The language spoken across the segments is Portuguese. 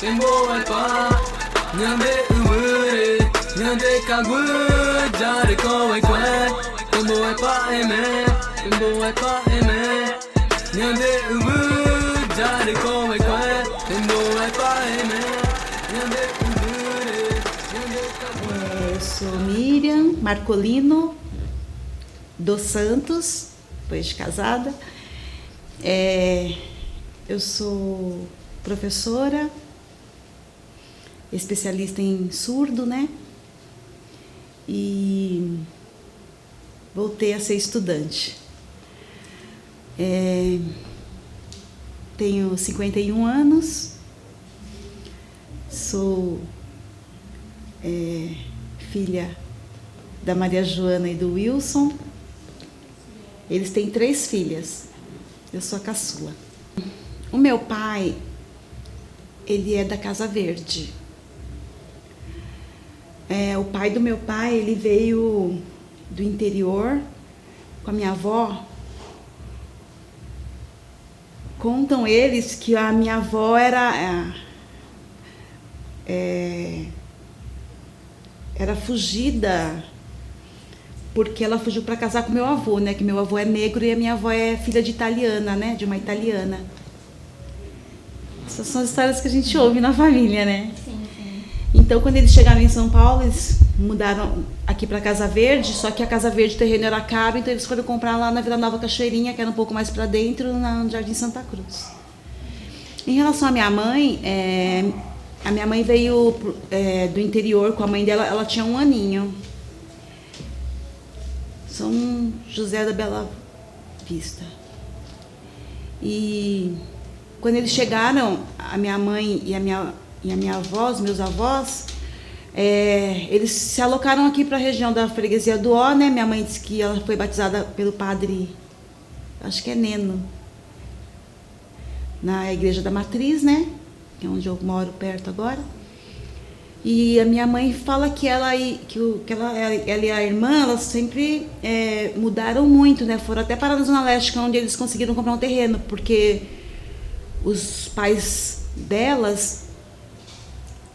Tembo pa Nyande umure Nyande kagwe Jare kowe kwe Tembo pa eme Tembo pa eme Nyande umure Jare kowe kwe Tembo pa eme Nyande umure Nyande kagwe. Eu sou Miriam Marcolino dos Santos, depois de casada. Eu sou professora, especialista em surdo, né? E voltei a ser estudante. Tenho 51 anos, sou filha da Maria Joana e do Wilson. Eles têm 3 filhas, eu sou a caçula. O meu pai, ele é da Casa Verde. O pai do meu pai, ele veio do interior com a minha avó. Contam eles que a minha avó era fugida, porque ela fugiu para casar com meu avô, né? Que meu avô é negro e a minha avó é filha de italiana, né? De uma italiana. Essas são as histórias que a gente ouve na família, né? Sim. Então, quando eles chegaram em São Paulo, eles mudaram aqui para Casa Verde, só que a Casa Verde, o terreno era caro, então eles foram comprar lá na Vila Nova Cachoeirinha, que era um pouco mais para dentro, no Jardim Santa Cruz. Em relação à minha mãe, a minha mãe veio do interior com a mãe dela, ela tinha 1 aninho. São José da Bela Vista. E quando eles chegaram, a minha mãe e a minha avó, os meus avós, eles se alocaram aqui para a região da freguesia do Ó, né? Minha mãe disse que ela foi batizada pelo padre, acho que é Neno, na igreja da Matriz, né? Que é onde eu moro perto agora. E a minha mãe fala que ela e a irmã, elas sempre mudaram muito, né? Foram até para a Zona Leste, que é onde eles conseguiram comprar um terreno, porque os pais delas,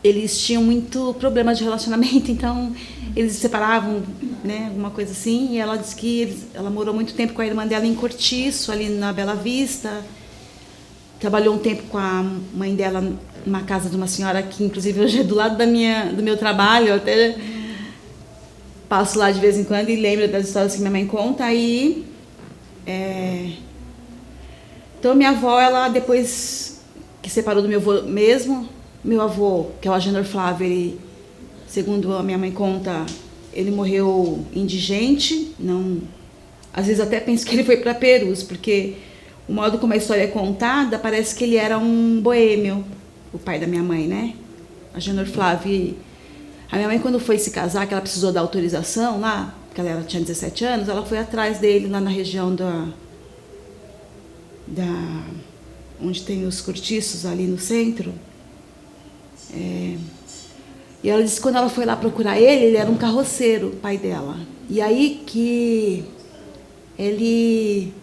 eles tinham muito problema de relacionamento, então eles se separavam, né? Alguma coisa assim. E ela disse que ela morou muito tempo com a irmã dela em Cortiço, ali na Bela Vista. Trabalhou um tempo com a mãe dela numa casa de uma senhora que, inclusive, hoje é do lado do meu trabalho. Eu até passo lá de vez em quando e lembro das histórias que minha mãe conta. Então, minha avó, ela depois que separou do meu avô mesmo, meu avô, que é o Agenor Flávio, ele, segundo a minha mãe conta, ele morreu indigente. Não, às vezes até penso que ele foi para Perus, porque o modo como a história é contada, parece que ele era um boêmio, o pai da minha mãe, né? Agenor Flávio. A minha mãe, quando foi se casar, que ela precisou da autorização lá, porque ela tinha 17 anos, ela foi atrás dele lá na região onde tem os cortiços, ali no centro. E ela disse que quando ela foi lá procurar ele era um carroceiro, o pai dela. E aí que ele...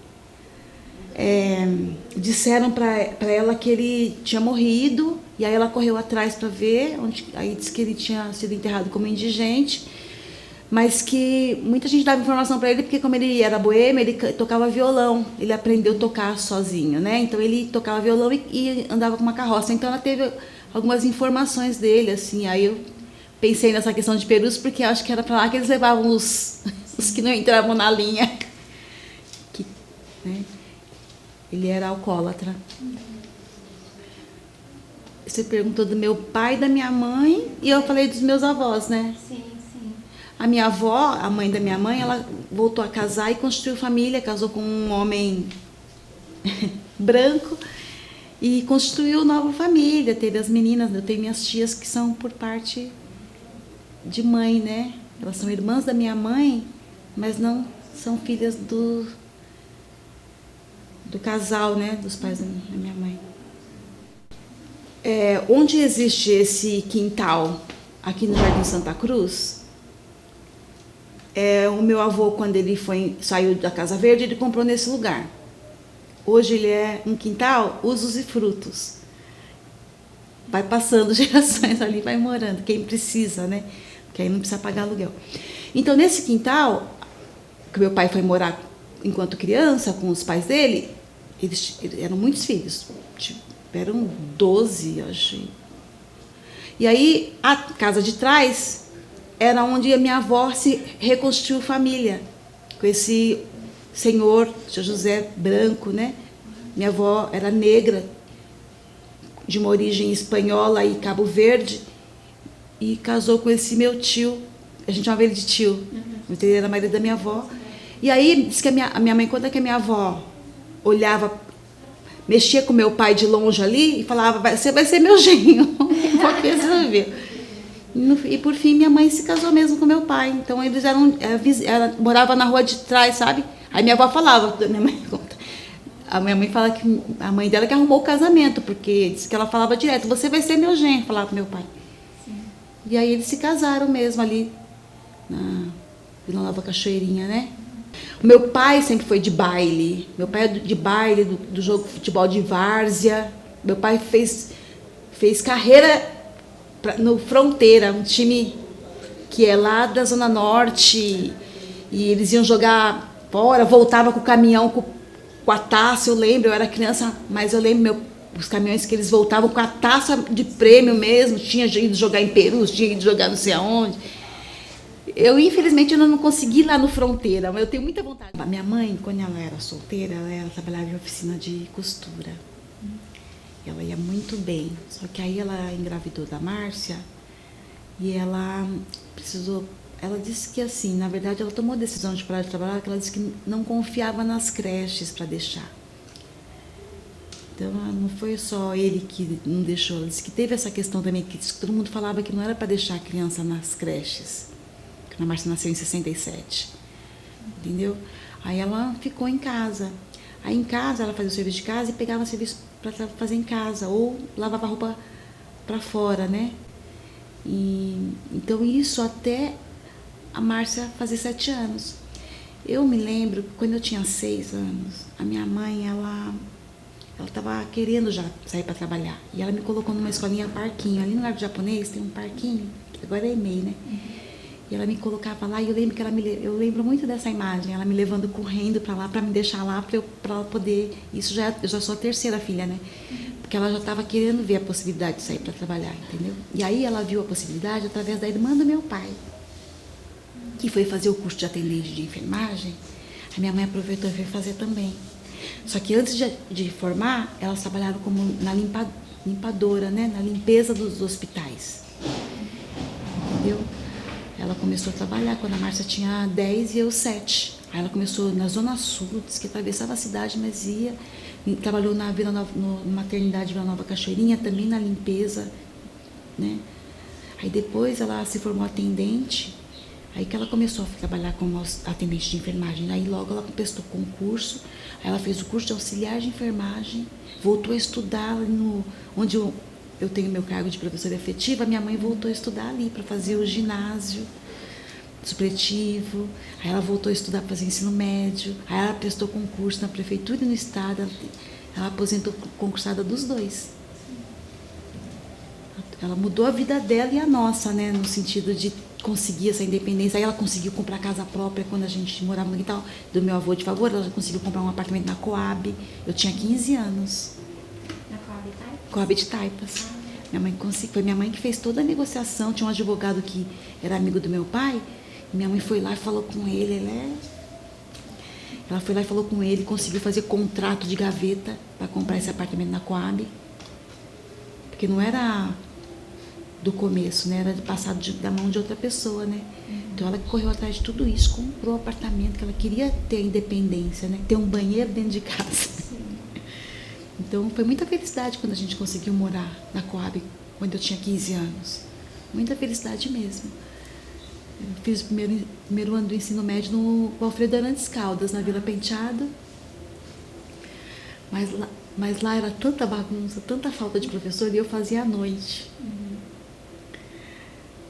disseram para ela que ele tinha morrido, e aí ela correu atrás para ver, aí disse que ele tinha sido enterrado como indigente, mas que muita gente dava informação para ele, porque como ele era boêmio, ele tocava violão, ele aprendeu a tocar sozinho, né? Então ele tocava violão e andava com uma carroça, então ela teve algumas informações dele, assim. Aí eu pensei nessa questão de Perus, porque acho que era para lá que eles levavam os que não entravam na linha, né? Ele era alcoólatra. Você perguntou do meu pai e da minha mãe, e eu falei dos meus avós, né? Sim. A minha avó, a mãe da minha mãe, ela voltou a casar e construiu família, casou com um homem branco e construiu nova família, teve as meninas. Eu tenho minhas tias que são por parte de mãe, né? Elas são irmãs da minha mãe, mas não são filhas do casal, né, dos pais da minha mãe. Onde existe esse quintal, aqui no Jardim Santa Cruz, o meu avô, quando ele saiu da Casa Verde, ele comprou nesse lugar. Hoje ele é um quintal, usos e frutos. vai passando gerações ali, vai morando, quem precisa, né? Porque aí não precisa pagar aluguel. Então, nesse quintal, que meu pai foi morar enquanto criança, com os pais dele, eles eram muitos filhos, eram 12, eu achei. E aí, a casa de trás era onde a minha avó se reconstruiu família, com esse senhor, seu José Branco, né? Minha avó era negra, de uma origem espanhola e Cabo Verde, e casou com esse meu tio, a gente chamava ele de tio, ele era marido da minha avó. E aí, disse que a minha mãe conta que a minha avó olhava, mexia com meu pai de longe ali e falava, você vai ser meu genro. E por fim, minha mãe se casou mesmo com meu pai. Então, eles ela morava na rua de trás, sabe? Aí minha avó falava, minha mãe conta. A minha mãe fala que a mãe dela que arrumou o casamento, porque disse que ela falava direto, você vai ser meu genro, falava pro meu pai. Sim. E aí eles se casaram mesmo ali na Vila Nova Cachoeirinha, né? O meu pai sempre foi de baile. Meu pai é de baile, do jogo de futebol de várzea. Meu pai fez carreira no Fronteira, um time que é lá da Zona Norte. E eles iam jogar fora, voltava com o caminhão, com a taça, eu lembro, eu era criança, mas eu lembro os caminhões que eles voltavam com a taça de prêmio mesmo, tinha ido jogar em Perus, tinha ido jogar não sei aonde. Eu, infelizmente, eu não consegui ir lá no Fronteira, mas eu tenho muita vontade. A minha mãe, quando ela era solteira, ela trabalhava em oficina de costura. Ela ia muito bem, só que aí ela engravidou da Márcia e ela precisou... Ela disse que, assim, na verdade, ela tomou a decisão de parar de trabalhar, porque ela disse que não confiava nas creches para deixar. Então, não foi só ele que não deixou, ela disse que teve essa questão também, que todo mundo falava que não era para deixar a criança nas creches. A Márcia nasceu em 67, entendeu? Aí ela ficou em casa. Aí em casa, ela fazia o serviço de casa e pegava serviço para fazer em casa, ou lavava roupa para fora, né? Então, isso até a Márcia fazer 7 anos. Eu me lembro que quando eu tinha 6 anos, a minha mãe, ela estava querendo já sair para trabalhar. E ela me colocou numa escolinha parquinho. Ali no Largo Japonês tem um parquinho, que agora é EMEI, né? E ela me colocava lá e eu lembro que eu lembro muito dessa imagem, ela me levando correndo para lá, para me deixar lá, para ela poder... Isso eu já sou a terceira filha, né? Porque ela já estava querendo ver a possibilidade de sair para trabalhar, entendeu? E aí ela viu a possibilidade através da irmã do meu pai, que foi fazer o curso de atendente de enfermagem. A minha mãe aproveitou e foi fazer também. Só que antes de formar, elas trabalharam como na limpadora, né? Na limpeza dos hospitais. Entendeu? Ela começou a trabalhar quando a Márcia tinha 10 e eu 7. Aí ela começou na Zona Sul, disse que atravessava a cidade, mas ia. Trabalhou na Vila Nova, maternidade Vila Nova Cachoeirinha, também na limpeza, né? Aí depois ela se formou atendente. Aí que ela começou a trabalhar como atendente de enfermagem. Aí logo ela prestou concurso, aí ela fez o curso de auxiliar de enfermagem, voltou a estudar onde eu tenho meu cargo de professora efetiva, minha mãe voltou a estudar ali para fazer o ginásio supletivo, aí ela voltou a estudar para fazer ensino médio, aí ela prestou concurso na prefeitura e no estado, ela aposentou concursada dos dois. Ela mudou a vida dela e a nossa, né, no sentido de conseguir essa independência. Aí ela conseguiu comprar casa própria quando a gente morava no quintal do meu avô de favor, ela conseguiu comprar um apartamento na Coab. Eu tinha 15 anos. Na Coab de Taipas? Coab de Taipas. Minha mãe conseguiu, foi minha mãe que fez toda a negociação. Tinha um advogado que era amigo do meu pai. Minha mãe foi lá e falou com ele. Ela foi lá e falou com ele, conseguiu fazer contrato de gaveta para comprar esse apartamento na Coab. Porque não era do começo, né? Era passado da mão de outra pessoa, né? Então ela correu atrás de tudo isso, comprou o apartamento, que ela queria ter a independência, né? Ter um banheiro dentro de casa. Sim. Então foi muita felicidade quando a gente conseguiu morar na Coab, quando eu tinha 15 anos. Muita felicidade mesmo. Eu fiz o primeiro ano do ensino médio no Alfredo Arantes Caldas, na Vila Penteado. Mas lá era tanta bagunça, tanta falta de professor, e eu fazia à noite.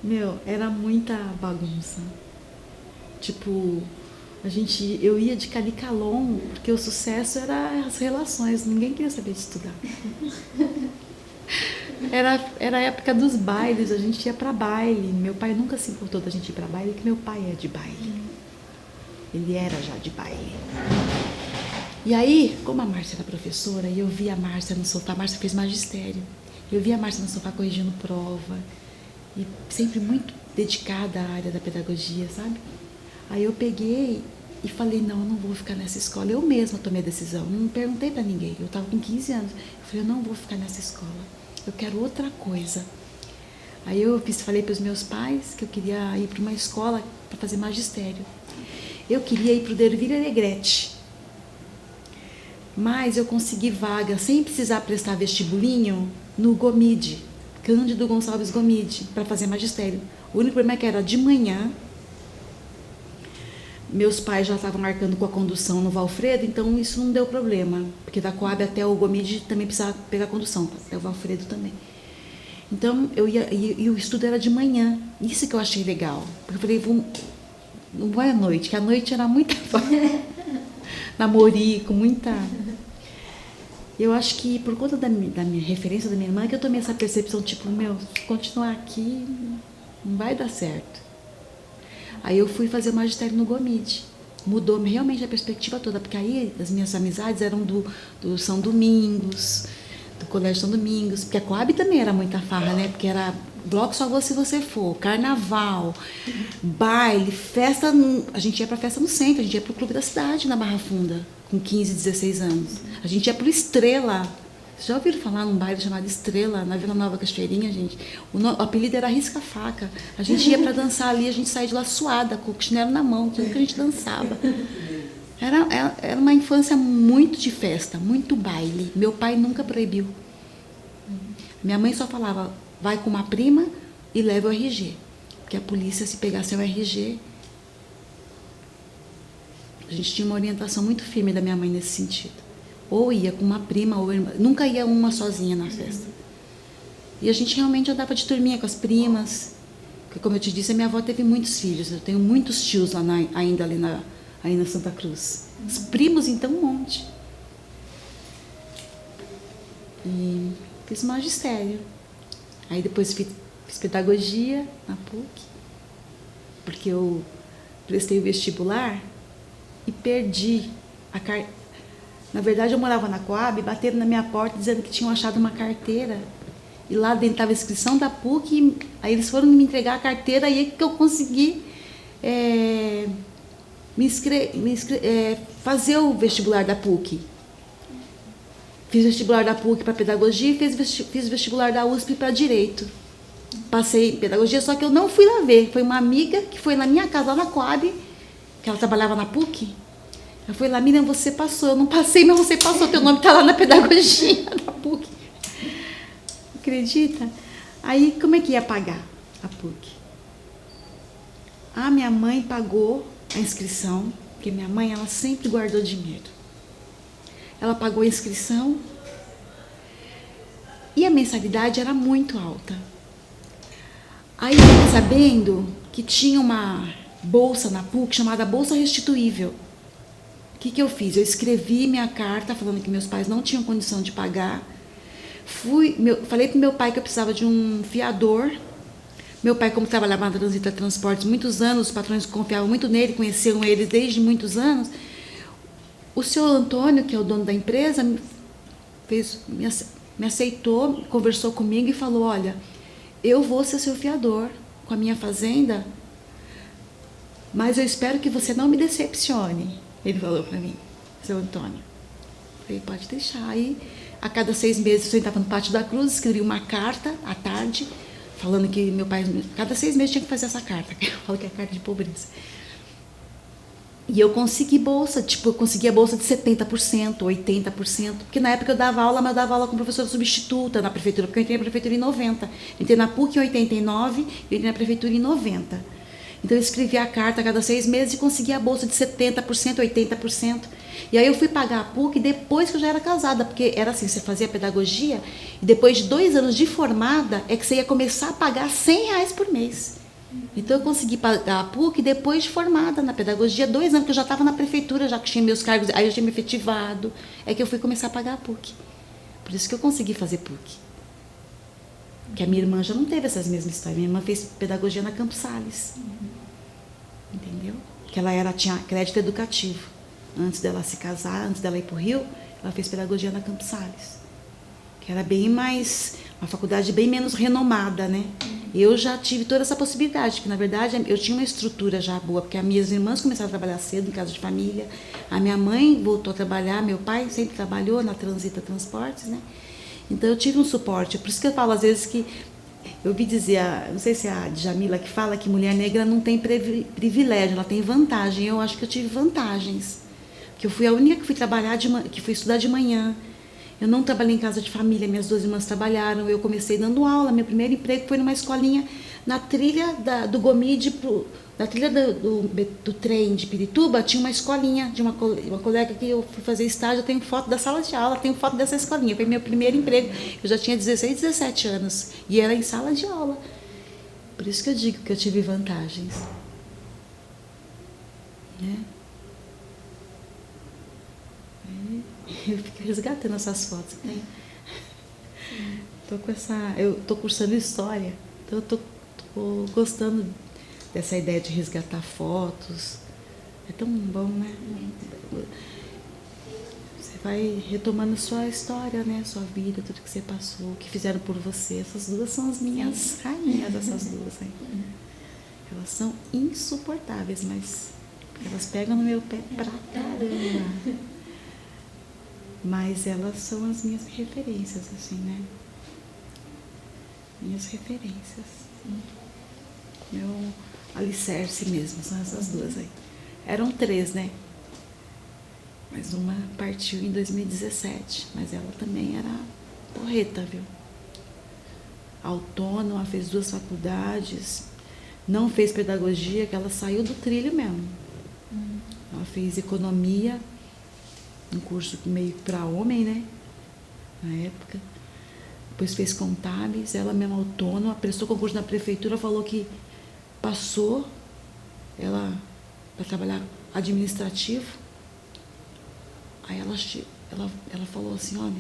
Meu, era muita bagunça. Tipo, eu ia de Canicalon, porque o sucesso era as relações, ninguém queria saber de estudar. Era a época dos bailes, a gente ia para baile. Meu pai nunca se importou da gente ir para baile, porque meu pai é de baile. Ele era já de baile. E aí, como a Márcia era professora, e eu via a Márcia no sofá, a Márcia fez magistério. Eu via a Márcia no sofá corrigindo prova, e sempre muito dedicada à área da pedagogia, sabe? Aí eu peguei e falei, não, eu não vou ficar nessa escola. Eu mesma tomei a decisão, não perguntei para ninguém. Eu estava com 15 anos. Eu falei, eu não vou ficar nessa escola, eu quero outra coisa. Aí eu falei para os meus pais que eu queria ir para uma escola para fazer magistério. Eu queria ir para o Derville Alegrete. Mas eu consegui vaga, sem precisar prestar vestibulinho, no Gomide, Cândido Gonçalves Gomide, para fazer magistério. O único problema é que era de manhã. Meus pais já estavam marcando com a condução no Valfredo, então isso não deu problema, porque da Coab até o Gomide também precisava pegar condução, até o Valfredo também. Então eu ia, e o estudo era de manhã, isso que eu achei legal, porque eu falei, não vai à noite, que a noite era muita namorico, muita... Eu acho que por conta da minha referência da minha irmã, que eu tomei essa percepção, tipo, se continuar aqui, não vai dar certo. Aí eu fui fazer magistério no Gomide. Mudou realmente a perspectiva toda, porque aí as minhas amizades eram do São Domingos, do Colégio São Domingos, porque a Coab também era muita farra, né? Porque era bloco só se você for, carnaval, baile, festa. A gente ia pra festa no centro, a gente ia pro Clube da Cidade, na Barra Funda, com 15, 16 anos. A gente ia pro Estrela. Vocês já ouviram falar num baile chamado Estrela, na Vila Nova Cachoeirinha, gente? O apelido era Risca-Faca. A gente ia para dançar ali, a gente saía de lá suada, com o chinelo na mão, tudo que a gente dançava. Era uma infância muito de festa, muito baile. Meu pai nunca proibiu. Minha mãe só falava, vai com uma prima e leva o RG. Porque a polícia, se pegasse seu RG... A gente tinha uma orientação muito firme da minha mãe nesse sentido. Ou ia com uma prima ou irmã, nunca ia uma sozinha na festa. E a gente realmente andava de turminha com as primas, porque, como eu te disse, a minha avó teve muitos filhos, eu tenho muitos tios lá ainda ali na Santa Cruz. Os primos, então, um monte. E fiz magistério. Aí depois fiz pedagogia na PUC, porque eu prestei o vestibular e perdi a carteira. Na verdade, eu morava na Coab, bateram na minha porta dizendo que tinham achado uma carteira. E lá dentro estava a inscrição da PUC, aí eles foram me entregar a carteira, e aí que eu consegui fazer o vestibular da PUC. Fiz vestibular da PUC para pedagogia e fiz vestibular da USP para direito. Passei em pedagogia, só que eu não fui lá ver. Foi uma amiga que foi na minha casa, lá na Coab, que ela trabalhava na PUC. Eu fui lá, Miriam, você passou. Eu não passei, mas você passou. Teu nome está lá na pedagogia da PUC. Acredita? Aí, como é que ia pagar a PUC? A minha mãe pagou a inscrição, porque minha mãe, ela sempre guardou dinheiro. Ela pagou a inscrição e a mensalidade era muito alta. Aí, eu fiquei sabendo que tinha uma bolsa na PUC chamada Bolsa Restituível. O que eu fiz? Eu escrevi minha carta falando que meus pais não tinham condição de pagar. Falei para meu pai que eu precisava de um fiador. Meu pai, como trabalhava na Transita Transportes muitos anos, os patrões confiavam muito nele, conheciam ele desde muitos anos. O senhor Antônio, que é o dono da empresa, me aceitou, conversou comigo e falou, olha, eu vou ser seu fiador com a minha fazenda, mas eu espero que você não me decepcione. Ele falou para mim, seu Antônio. Eu falei, pode deixar. Aí, a cada 6 meses, eu sentava no Pátio da Cruz, escrevia uma carta à tarde, falando que meu pai, cada 6 meses tinha que fazer essa carta, que eu falo que é carta de pobreza. E eu consegui bolsa, eu conseguia bolsa de 70%, 80%, porque na época eu dava aula, mas eu dava aula com professora substituta na prefeitura, porque eu entrei na prefeitura em 90. Entrei na PUC em 89 e entrei na prefeitura em 90. Então, eu escrevia a carta a cada 6 meses e conseguia a bolsa de 70%, 80%. E aí eu fui pagar a PUC depois que eu já era casada, porque era assim, você fazia pedagogia e depois de 2 anos de formada é que você ia começar a pagar R$100 por mês. Então, eu consegui pagar a PUC depois de formada na pedagogia, 2 anos, que eu já estava na prefeitura, já que tinha meus cargos, aí eu tinha me efetivado, é que eu fui começar a pagar a PUC. Por isso que eu consegui fazer PUC. Porque a minha irmã já não teve essas mesmas histórias. Minha irmã fez pedagogia na Campos Sales. Entendeu? Que ela tinha crédito educativo. Antes dela se casar, antes dela ir para o Rio, ela fez pedagogia na Campos Sales. Que era bem mais... uma faculdade bem menos renomada, né? Eu já tive toda essa possibilidade, que na verdade eu tinha uma estrutura já boa, porque as minhas irmãs começaram a trabalhar cedo em casa de família, a minha mãe voltou a trabalhar, meu pai sempre trabalhou na Transita Transportes, né? Então eu tive um suporte, por isso que eu falo às vezes que, eu ouvi dizer, não sei se é a Djamila que fala que mulher negra não tem privilégio, ela tem vantagem, eu acho que eu tive vantagens, porque eu fui a única que fui trabalhar, que fui estudar de manhã. Eu não trabalhei em casa de família, minhas duas irmãs trabalharam, eu comecei dando aula, meu primeiro emprego foi numa escolinha na trilha do Gomide, na trilha do trem de Pirituba, tinha uma escolinha de uma colega que eu fui fazer estágio, eu tenho foto da sala de aula, tenho foto dessa escolinha, foi meu primeiro emprego, eu já tinha 16, 17 anos, e era em sala de aula. Por isso que eu digo que eu tive vantagens. Né? Eu fico resgatando essas fotos. Né? Eu tô cursando história, então eu tô gostando dessa ideia de resgatar fotos. É tão bom, né? Você vai retomando sua história, né? Sua vida, tudo que você passou, o que fizeram por você. Essas duas são as minhas rainhas, essas duas aí. Elas são insuportáveis, mas elas pegam no meu pé pra caramba. Mas elas são as minhas referências, assim, né? Minhas referências. Meu alicerce mesmo, são essas duas aí. Eram 3, né? Mas uma partiu em 2017, mas ela também era porreta, viu? Autônoma, fez 2 faculdades, não fez pedagogia, que ela saiu do trilho mesmo. Ela fez economia, um curso meio para homem, né? Na época. Depois fez contábeis, ela mesma autônoma, prestou concurso na prefeitura, falou que passou ela para trabalhar administrativo. Aí ela falou assim, olha,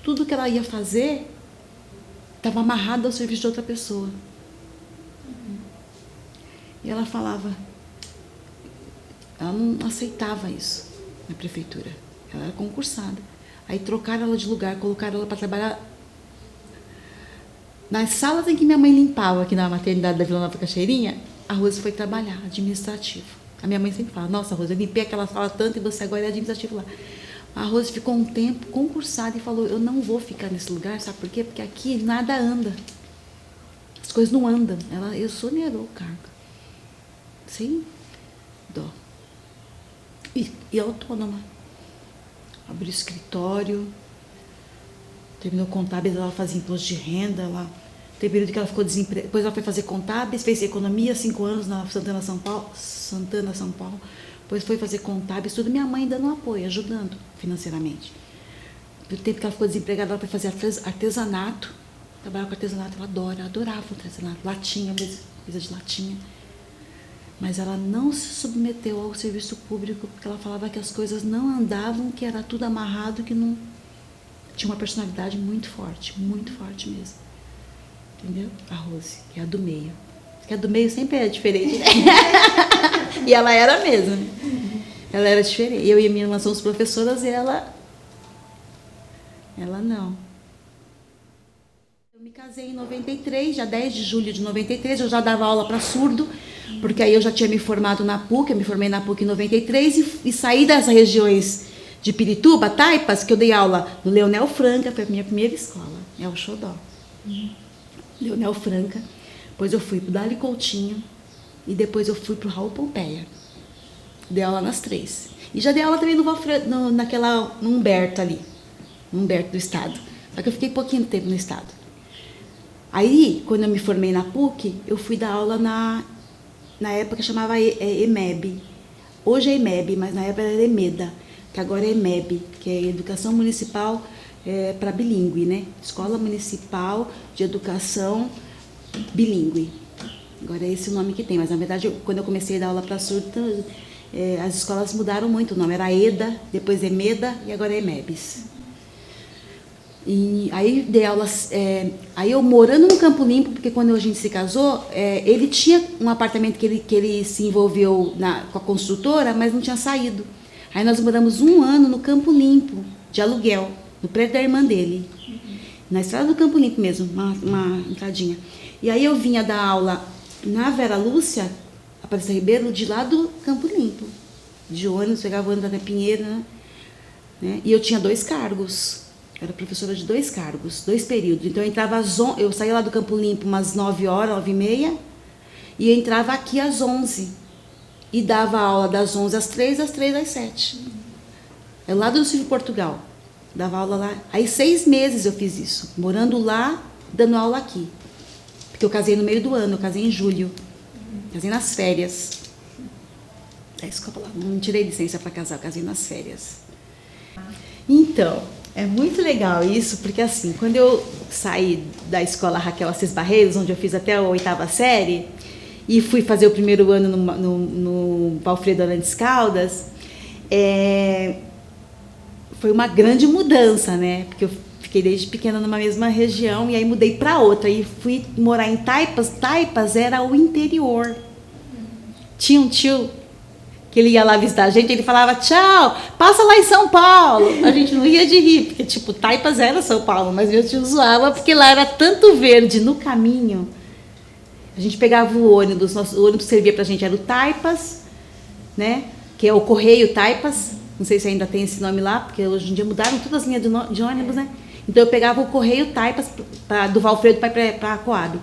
tudo que ela ia fazer estava amarrado ao serviço de outra pessoa. E ela falava, ela não aceitava isso na prefeitura. Ela era concursada. Aí trocaram ela de lugar, colocaram ela para trabalhar nas salas em que minha mãe limpava, aqui na maternidade da Vila Nova Cachoeirinha. A Rose foi trabalhar, administrativo. A minha mãe sempre fala, nossa, Rose, eu limpei aquela sala tanto e você agora é administrativo lá. A Rose ficou um tempo concursada e falou, eu não vou ficar nesse lugar, sabe por quê? Porque aqui nada anda. As coisas não andam. Ela exonerou o cargo. Sem dó. E autônoma. Abriu escritório, terminou contábeis, ela fazia imposto de renda, teve período que ela ficou desempregada, depois ela foi fazer contábeis, fez economia, 5 anos na Santana, São Paulo, depois foi fazer contábeis, tudo, minha mãe dando apoio, ajudando financeiramente. No tempo que ela ficou desempregada, ela foi fazer artesanato, trabalhava com artesanato, ela adorava o artesanato, latinha, coisa de latinha. Mas ela não se submeteu ao serviço público, porque ela falava que as coisas não andavam, que era tudo amarrado, que não... Tinha uma personalidade muito forte mesmo. Entendeu? A Rose, que é a do meio. Que a do meio sempre é diferente, né? E ela era mesmo. Ela era diferente. Eu e minha irmã somos professoras e ela não. Eu me casei em 93, já 10 de julho de 93, eu já dava aula para surdo, porque aí eu já tinha me formado na PUC, eu me formei na PUC em 93 e saí das regiões de Pirituba, Taipas, que eu dei aula no Leonel Franca, foi a minha primeira escola, é o Xodó. Leonel Franca, depois eu fui para o Dali Coutinho e depois eu fui para o Raul Pompeia. Dei aula nas 3. E já dei aula também no Humberto ali, no Humberto do Estado. Só que eu fiquei pouquinho tempo no Estado. Aí, quando eu me formei na PUC, eu fui dar aula na época chamava EMEB. Hoje é EMEB, mas na época era EMEDA, que agora é EMEB, que é Educação Municipal para Bilíngue, né? Escola Municipal de Educação Bilíngue. Agora é esse o nome que tem, mas na verdade, quando eu comecei a dar aula para surdo, as escolas mudaram muito o nome. Era EDA, depois EMEDA e agora é EMEBs. E aí dei aulas, aí eu morando no Campo Limpo, porque quando a gente se casou, ele tinha um apartamento que ele se envolveu com a construtora, mas não tinha saído. Aí nós moramos 1 ano no Campo Limpo, de aluguel, no prédio da irmã dele, na estrada do Campo Limpo mesmo, uma entradinha. E aí eu vinha dar aula na Vera Lúcia, Aparecida Ribeiro, de lá do Campo Limpo, de ônibus, pegava o ônibus da Pinheiro, né? E eu tinha 2 cargos. Eu era professora de 2 cargos, 2 períodos. Então eu saía lá do Campo Limpo umas 9 horas, 9h30, e eu entrava aqui às 11. E dava aula das 11 às 3, das 3 às 7. É lá do Silvio Portugal. Dava aula lá. Aí 6 meses eu fiz isso, morando lá, dando aula aqui. Porque eu casei no meio do ano, eu casei em julho. Casei nas férias. É isso que eu falava, não tirei licença para casar, eu casei nas férias. Então, é muito legal isso, porque assim, quando eu saí da escola Raquel Assis Barreiros, onde eu fiz até a 8ª série, e fui fazer o primeiro ano no Valfredo Arantes Caldas, foi uma grande mudança, né? Porque eu fiquei desde pequena numa mesma região, e aí mudei para outra, e fui morar em Taipas. Taipas era o interior. Tinha um tio que ele ia lá visitar a gente, ele falava, tchau, passa lá em São Paulo. A gente não ia de rir, porque tipo, Taipas era São Paulo, mas meu tio zoava, porque lá era tanto verde no caminho. A gente pegava o ônibus, o ônibus que servia pra gente era o Taipas, né? Que é o Correio Taipas, não sei se ainda tem esse nome lá, porque hoje em dia mudaram todas as linhas de ônibus, né? Então eu pegava o Correio Taipas do Valfredo para Coab.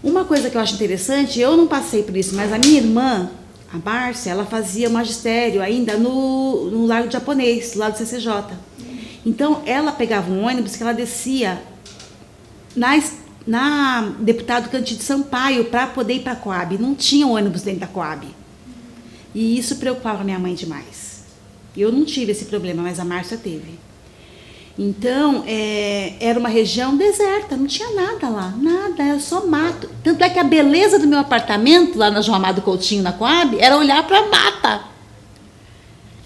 Uma coisa que eu acho interessante, eu não passei por isso, mas a minha irmã, a Márcia, ela fazia magistério ainda no Largo Japonês, lá do CCJ. Então, ela pegava um ônibus que ela descia na Deputado Candido Sampaio para poder ir para a Coab. Não tinha ônibus dentro da Coab. E isso preocupava minha mãe demais. Eu não tive esse problema, mas a Márcia teve. Então, era uma região deserta, não tinha nada lá, nada, era só mato. Tanto é que a beleza do meu apartamento, lá na João Amado Coutinho, na Coab, era olhar para a mata.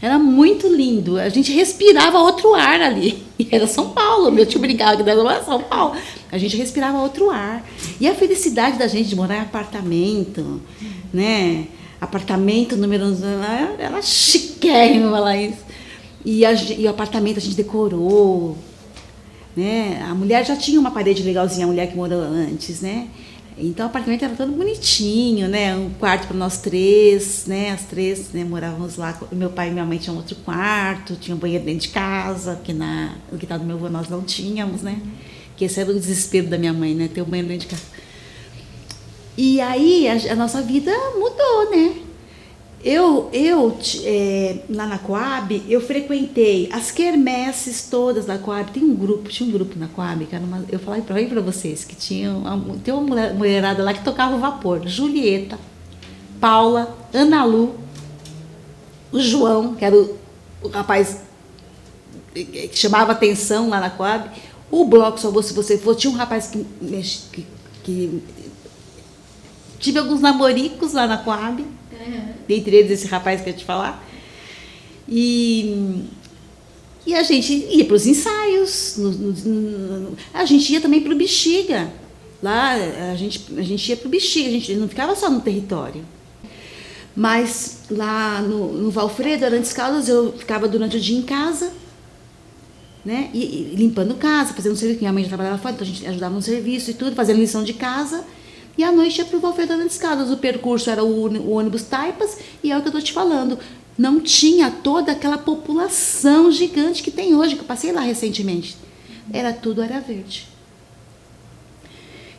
Era muito lindo, a gente respirava outro ar ali. E era São Paulo, meu tio brincava que era São Paulo. A gente respirava outro ar. E a felicidade da gente de morar em apartamento, né? Apartamento número 11, era chiquérrimo falar isso. E o apartamento a gente decorou, né? A mulher já tinha uma parede legalzinha, a mulher que morou antes, né? Então o apartamento era todo bonitinho, né? Um quarto para nós 3, né? As 3, né, morávamos lá. Meu pai e minha mãe tinham outro quarto, tinha um banheiro dentro de casa, que no quintal do meu avô nós não tínhamos, né? Que esse era o desespero da minha mãe, né? Ter um banheiro dentro de casa. E aí a nossa vida mudou, né? Lá na Coab, eu frequentei as quermesses todas da Coab. Tinha um grupo na Coab, que era eu falei para vocês, que tem uma mulherada lá que tocava o vapor. Julieta, Paula, Ana Lu, o João, que era o rapaz que chamava atenção lá na Coab, o Bloco Só Vou Se Você For. Tinha um rapaz que tive alguns namoricos lá na Coab. Dentre eles esse rapaz que eu ia te falar. E a gente ia para os ensaios, a gente ia também para o Bexiga. Lá a gente ia para o Bexiga, a gente não ficava só no território. Mas lá no Valfredo Arantes Caldas eu ficava durante o dia em casa, né? E limpando casa, fazendo serviço, que minha mãe já trabalhava fora, então a gente ajudava no serviço e tudo, fazendo lição de casa. E à noite ia para o Valfredo Arantes Caldas. O percurso era o ônibus Taipas, e é o que eu estou te falando. Não tinha toda aquela população gigante que tem hoje, que eu passei lá recentemente. Tudo era verde.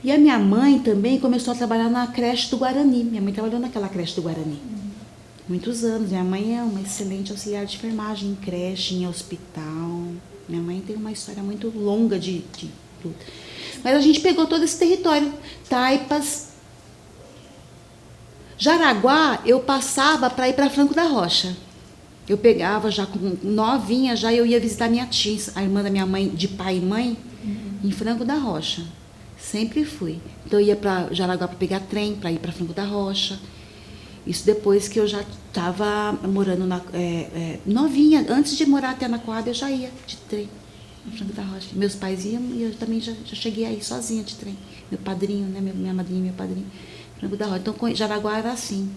E a minha mãe também começou a trabalhar na creche do Guarani. Minha mãe trabalhou naquela creche do Guarani. Muitos anos. Minha mãe é uma excelente auxiliar de enfermagem em creche, em hospital. Minha mãe tem uma história muito longa de luta. Mas a gente pegou todo esse território. Taipas. Jaraguá, eu passava para ir para Franco da Rocha. Eu pegava já com novinha, já eu ia visitar minha tia, a irmã da minha mãe, de pai e mãe, em Franco da Rocha. Sempre fui. Então eu ia para Jaraguá para pegar trem, para ir para Franco da Rocha. Isso depois que eu já estava morando novinha. Antes de morar até na Coab, eu já ia de trem. no Franco da Rocha. Meus pais iam e eu também já cheguei aí sozinha de trem. Meu padrinho, né? Minha madrinha e meu padrinho. Franco da Rocha. Então, Jaraguá era assim.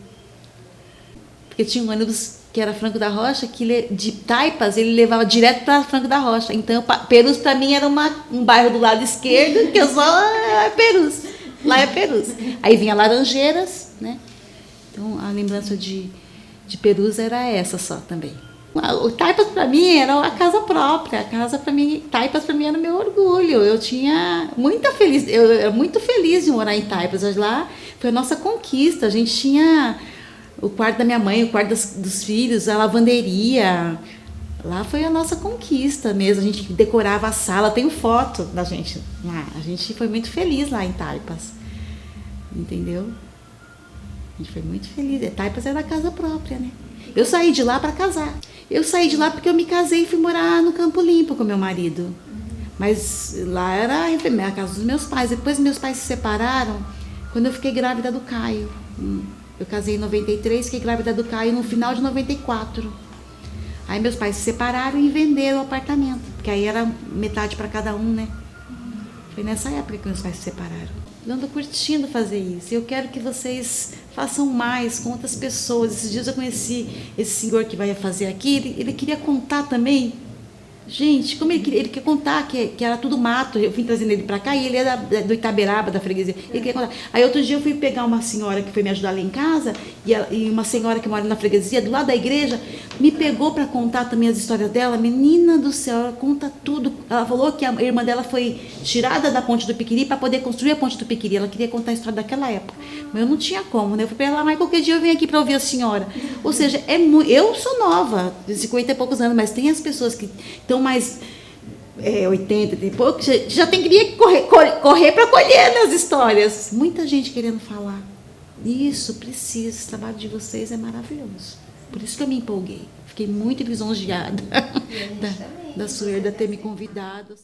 Porque tinha um ônibus que era Franco da Rocha, que de Taipas ele levava direto para Franco da Rocha. Então, Perus para mim era um bairro do lado esquerdo, que eu só é Perus. Lá é Perus. Aí vinha Laranjeiras, né? Então, a lembrança de Perus era essa só também. O Taipas para mim era a casa própria. A casa para mim, Taipas para mim era meu orgulho. Eu tinha eu era muito feliz de morar em Taipas. Lá foi a nossa conquista. A gente tinha o quarto da minha mãe, o quarto dos filhos, a lavanderia. Lá foi a nossa conquista mesmo. A gente decorava a sala. Tenho foto da gente lá. A gente foi muito feliz lá em Taipas. Entendeu? A gente foi muito feliz. Taipas era a casa própria, né? Eu saí de lá para casar. Eu saí de lá porque eu me casei e fui morar no Campo Limpo com meu marido. Mas lá era a casa dos meus pais. Depois meus pais se separaram quando eu fiquei grávida do Caio. Eu casei em 93, fiquei grávida do Caio no final de 94. Aí meus pais se separaram e venderam o apartamento. Porque aí era metade para cada um, né? Foi nessa época que meus pais se separaram. Eu ando curtindo fazer isso. Eu quero que vocês façam mais com outras pessoas. Esses dias eu conheci esse senhor que vai fazer aqui. Ele queria contar também. Gente, como ele queria contar que era tudo mato. Eu fui trazendo ele para cá e ele era do Itaberaba, da freguesia. Ele queria contar. Aí outro dia eu fui pegar uma senhora que foi me ajudar lá em casa e uma senhora que mora na freguesia, do lado da igreja, me pegou para contar também as histórias dela. Menina do céu, ela conta tudo. Ela falou que a irmã dela foi tirada da ponte do Piquiri para poder construir a ponte do Piquiri. Ela queria contar a história daquela época. Mas eu não tinha como, né? Eu fui para ela, mas qualquer dia eu venho aqui para ouvir a senhora. Ou seja, eu sou nova, de 50 e poucos anos, mas tem as pessoas que estão mais 80 e pouco, já queria correr para colher nas histórias. Muita gente querendo falar. Isso, precisa. Esse trabalho de vocês é maravilhoso. Por isso que eu me empolguei. Fiquei muito lisonjeada da Suerda ter me convidado.